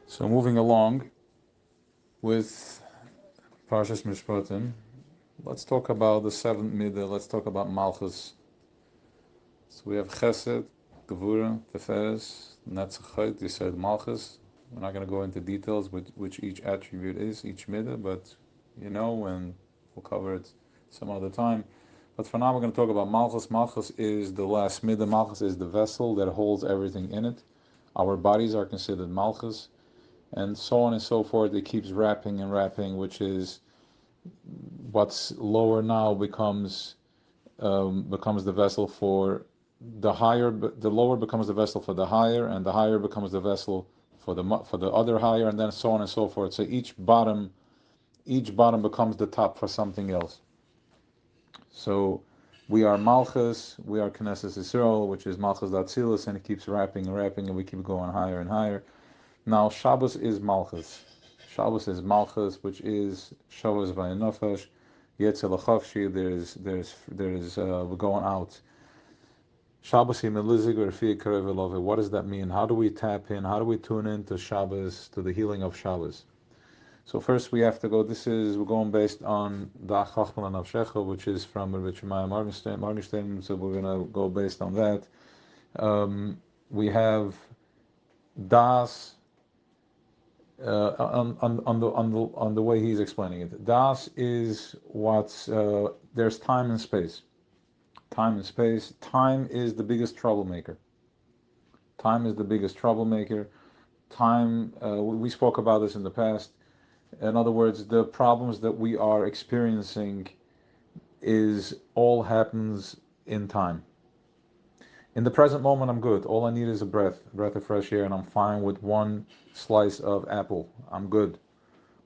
So moving along with Parshas Mishpatim, let's talk about the seventh midah. Let's talk about Malchus. So we have Chesed, Gevura, Teferes, Netzachot, Yesod, Malchus. We're not going to go into details with which each attribute is, each midah, but and we'll cover it some other time. But for now, we're going to talk about Malchus. Malchus is the last midah. Malchus is the vessel that holds everything in it. Our bodies are considered Malchus, and so on and so forth. It keeps wrapping and wrapping, which is what's lower now becomes the vessel for the higher. The lower becomes the vessel for the higher, and the higher becomes the vessel for the other higher, and then so on and so forth. So each bottom becomes the top for something else. So we are Malchus, we are Knesset Yisrael, which is Malchus Datzilus, and it keeps wrapping and wrapping, and we keep going higher and higher. Now Shabbos is Malchus. Shabbos is Malchus, which is Shabbos Vayanofesh, Yetzel Achavshi. We're going out. Shabbos Melizig or Fia Karev. What does that mean? How do we tap in? How do we tune in to Shabbos, to the healing of Shabbos? So first we have to go. We're going based on Da Chachmal Navshecha, which is from Rabbi Shemaya Morgenstern. So we're gonna go based on that. We have Das. On the way he's explaining it. Das is what's there's time and space. Time and space. Time is the biggest troublemaker. Time is the biggest troublemaker. Time. We spoke about this in the past. In other words, the problems that we are experiencing is all happens in time. In the present moment, I'm good. All I need is a breath of fresh air, and I'm fine with one slice of apple. I'm good.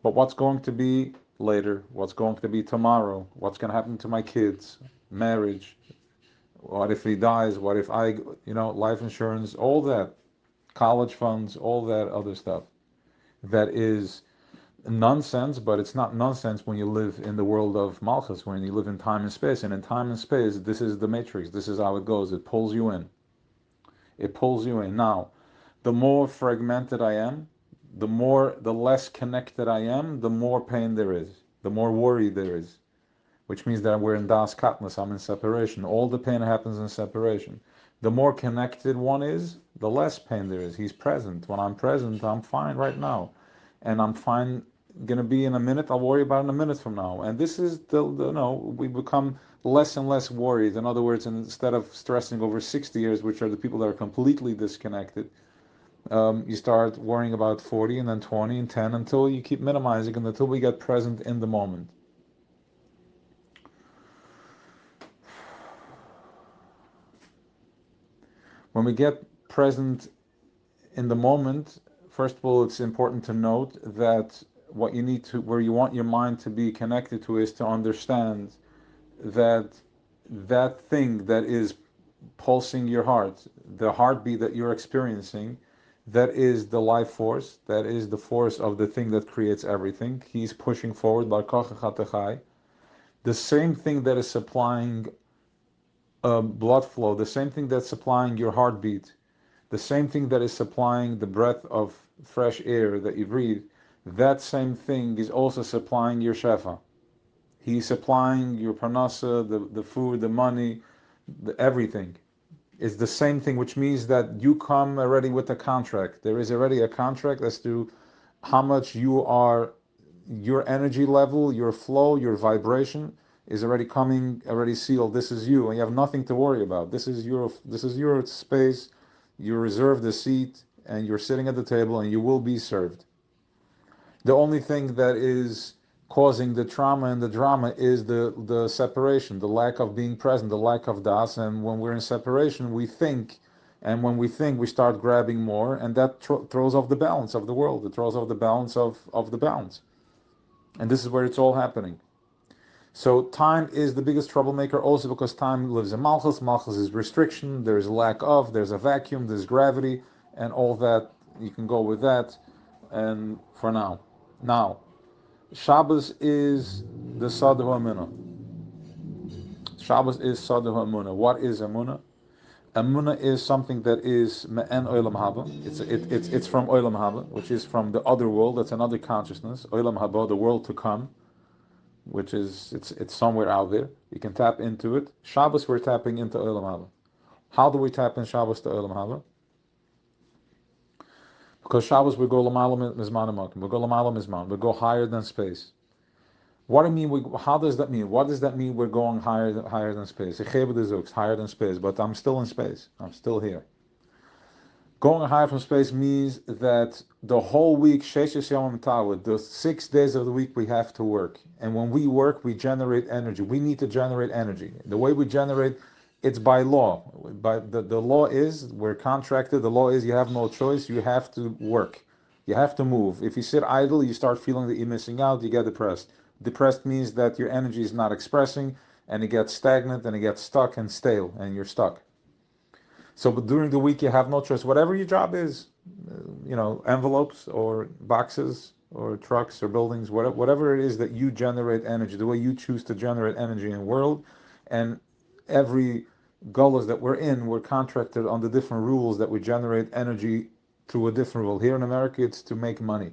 But what's going to be later? What's going to be tomorrow? What's going to happen to my kids? Marriage? What if he dies? What if life insurance? All that. College funds, all that other stuff. That is nonsense, but it's not nonsense when you live in the world of Malchus, when you live in time and space. And in time and space, this is the matrix. This is how it goes. It pulls you in. It pulls you in. Now, the more fragmented I am, the less connected I am, the more pain there is, the more worry there is, which means that we're in Das Katnas, I'm in separation. All the pain happens in separation. The more connected one is, the less pain there is. He's present. When I'm present, I'm fine right now. And I'm fine, gonna be in a minute, I'll worry about in a minute from now. And this is we become less and less worried. In other words, instead of stressing over 60 years, which are the people that are completely disconnected, you start worrying about 40 and then 20 and 10 until you keep minimizing and until we get present in the moment. When we get present in the moment, first of all, it's important to note that where you want your mind to be connected to is to understand that thing that is pulsing your heart, the heartbeat that you're experiencing, that is the life force, that is the force of the thing that creates everything. He's pushing forward, the same thing that is supplying blood flow, the same thing that's supplying your heartbeat, the same thing that is supplying the breath of fresh air that you breathe, that same thing is also supplying your shefa. He's supplying your parnasa, the food, the money, everything. It's the same thing, which means that you come already with a contract. There is already a contract as to how much your energy level, your flow, your vibration is already coming, already sealed. This is you, and you have nothing to worry about. This is your space. You reserve the seat, and you're sitting at the table, and you will be served. The only thing that is causing the trauma and the drama is the separation, the lack of being present, the lack of das. And when we're in separation, we think, and when we think, we start grabbing more, and that throws off the balance of the world. It throws off the balance of the balance. And this is where it's all happening. So time is the biggest troublemaker also because time lives in Malchus. Malchus is restriction, there's there's a vacuum, there's gravity, and all that. You can go with that. And for now. Now, Shabbos is the Sadahu Amuna. Shabbos is Sadahu Amuna. What is Amuna? Amuna is something that is me'en olam haba. It's from olam haba, which is from the other world. That's another consciousness. Olam haba, the world to come, which is it's somewhere out there. You can tap into it. Shabbos, we're tapping into olam haba. How do we tap in Shabbos to olam haba? Because Shabbos we go l'malam mizman amakim. We go l'malam mizman. We go higher than space. What I mean, how does that mean? What does that mean? We're going higher than space. Ich gebe the zooks, higher than space, but I'm still in space. I'm still here. Going higher from space means that the whole week, Sheshes Yom Tawid, the 6 days of the week we have to work. And when we work, we generate energy. We need to generate energy. The way we generate, it's by law. The law is, we're contracted, the law is you have no choice, you have to work. You have to move. If you sit idle, you start feeling that you're missing out, you get depressed. Depressed means that your energy is not expressing, and it gets stagnant, and it gets stuck and stale, and you're stuck. So, but during the week, you have no choice. Whatever your job is, envelopes or boxes or trucks or buildings, whatever it is that you generate energy, the way you choose to generate energy in the world, and every gullahs that we're in, we're contracted on the different rules that we generate energy through a different rule. Here in America, it's to make money.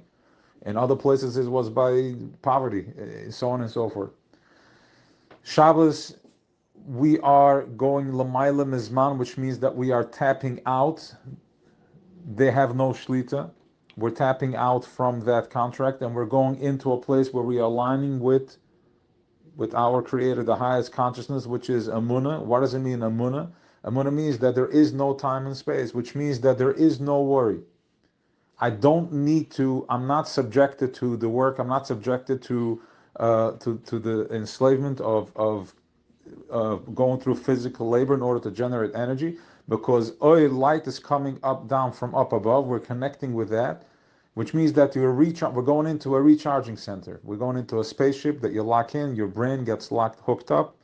In other places, it was by poverty, so on and so forth. Shabbos, we are going l'mayla mizman, which means that we are tapping out. They have no shlita. We're tapping out from that contract, and we're going into a place where we are aligning with our Creator, the highest consciousness, which is Amuna. What does it mean, Amuna? Amuna means that there is no time and space, which means that there is no worry. I don't need to. I'm not subjected to the work. I'm not subjected to the enslavement of going through physical labor in order to generate energy, because oil light is coming up down from up above. We're connecting with that, which means that we're going into a recharging center. We're going into a spaceship that you lock in. Your brain gets hooked up.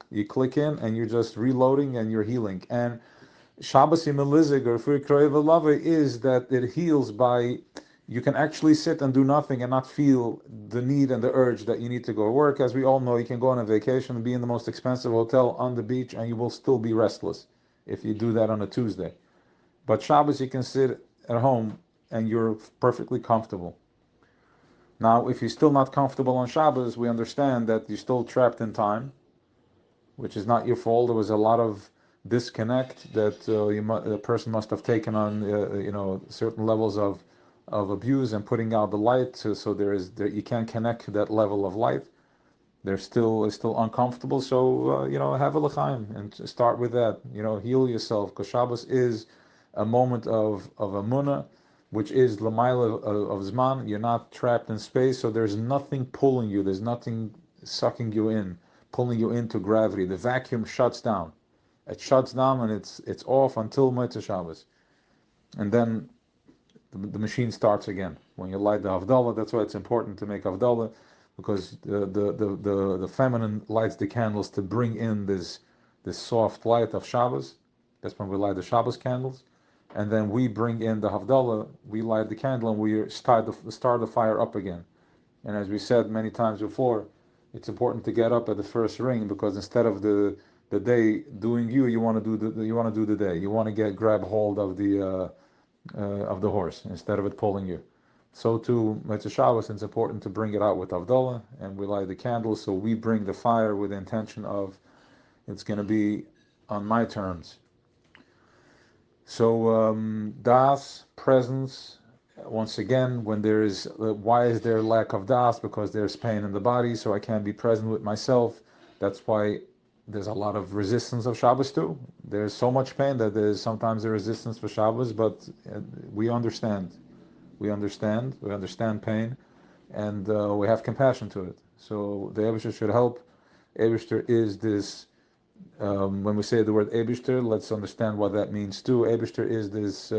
You click in, and you're just reloading, and you're healing. And Shabbos Yimelizik or Fur Kroeva Lava is that it heals by, you can actually sit and do nothing and not feel the need and the urge that you need to go to work. As we all know, you can go on a vacation and be in the most expensive hotel on the beach, and you will still be restless if you do that on a Tuesday. But Shabbos, you can sit at home and you're perfectly comfortable. Now, if you're still not comfortable on Shabbos, we understand that you're still trapped in time, which is not your fault. There was a lot of disconnect that the person must have taken on, certain levels of abuse and putting out the light. So you can't connect that level of light. It's still uncomfortable. So have a l'chaim and start with that. Heal yourself, because Shabbos is a moment of Amuna, which is l'mayla of Zman. You're not trapped in space, so there's nothing pulling you. There's nothing sucking you in, pulling you into gravity. The vacuum shuts down. It shuts down, and it's off until Motzei Shabbos, and then the machine starts again. When you light the Havdalah, that's why it's important to make Havdalah, because the feminine lights the candles to bring in this soft light of Shabbos. That's when we light the Shabbos candles, and then we bring in the Havdalah. We light the candle, and we start the fire up again. And as we said many times before, it's important to get up at the first ring, because instead of the day doing you want to do the day. You want to grab hold of the horse instead of it pulling you. So too, Motzei Shabbos, it's important to bring it out with Havdalah, and we light the candles. So we bring the fire with the intention of, it's going to be on my terms. So das, presence. Once again, when there is, why is there lack of das? Because there's pain in the body, so I can't be present with myself. That's why there's a lot of resistance of Shabbos too. There's so much pain that there's sometimes a resistance for Shabbos, but we understand. We understand pain, and we have compassion to it. So the Eibishter should help. Eibishter is this, when we say the word Eibishter, let's understand what that means too. Eibishter is this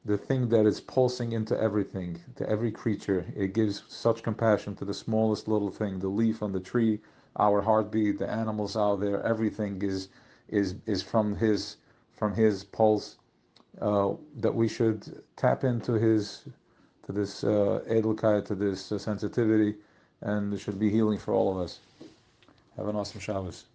the thing that is pulsing into everything, to every creature. It gives such compassion to the smallest little thing, the leaf on the tree, our heartbeat, the animals out there. Everything is from his pulse, that we should tap into this edelkeit, to this sensitivity, and it should be healing for all of us. Have an awesome Shabbos.